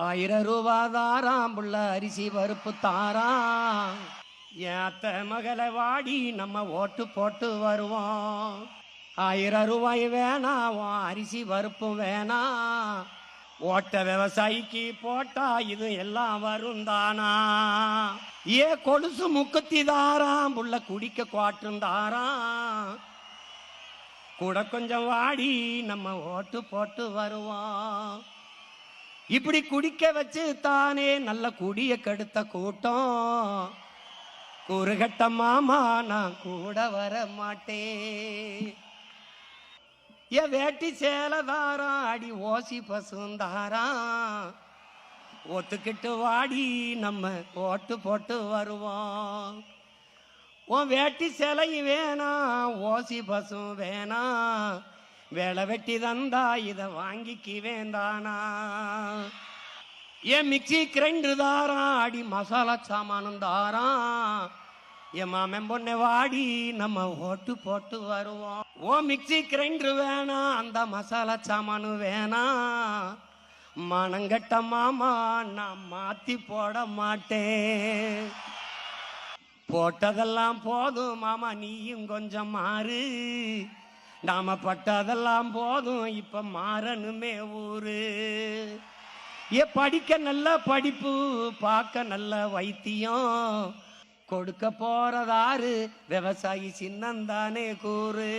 1000 ரூபா தாராம் புள்ள அரிசி பருப்பு தாராம். ஏத்த மகளை வாடி நம்ம ஓட்டு போட்டு வருவோம். 1000 ரூபாய் வேணாம், அரிசி பருப்பும் வேணாம். ஓட்ட விவசாயிக்கு போட்டா இது எல்லாம் வரும் தானா. கொலுசு முக்குத்தி தாராம் புள்ள குடிக்க குவாட்டும் தாராம். கூட கொஞ்சம் வாடி நம்ம ஓட்டு போட்டு வருவோம். இப்படி குடிக்க வச்சு தானே நல்ல குடிய கெடுத்த கூட்டம். கூறுகட்ட மாமா நான் கூட வர மாட்டேன். வேட்டி சேலதாரம் அடி ஓசி பசுந்தாராம். ஒத்துக்கிட்டு வாடி நம்ம ஓட்டு போட்டு வருவோம். உன் வேட்டி சேலையும் வேணாம், ஓசி பசும் வேணாம். வேலை வெட்டி தந்தா இதை வாங்கிக்கு வேண்டானா. மிக்சி கிரைண்டர் தாராம் அடி மசாலா சாமானும் தாராம். மாமன் பொண்ணை வாடி நம்ம ஓட்டு போட்டு வருவோம். மிக்சி கிரைண்டர் வேணாம், அந்த மசாலா சாமானு வேணாம். மனங்கட்ட மாமா நான் மாத்தி போட மாட்டேன். போட்டதெல்லாம் போதும் மாமா, நீயும் கொஞ்சம் மாறு. நாம பட்டதெல்லாம் போதும், இப்ப மாறணுமே ஊரு. படிக்க நல்ல படிப்பு, பார்க்க நல்ல வைத்தியம். கொடுக்க போறதாரு விவசாயி சின்னந்தானே கூறு.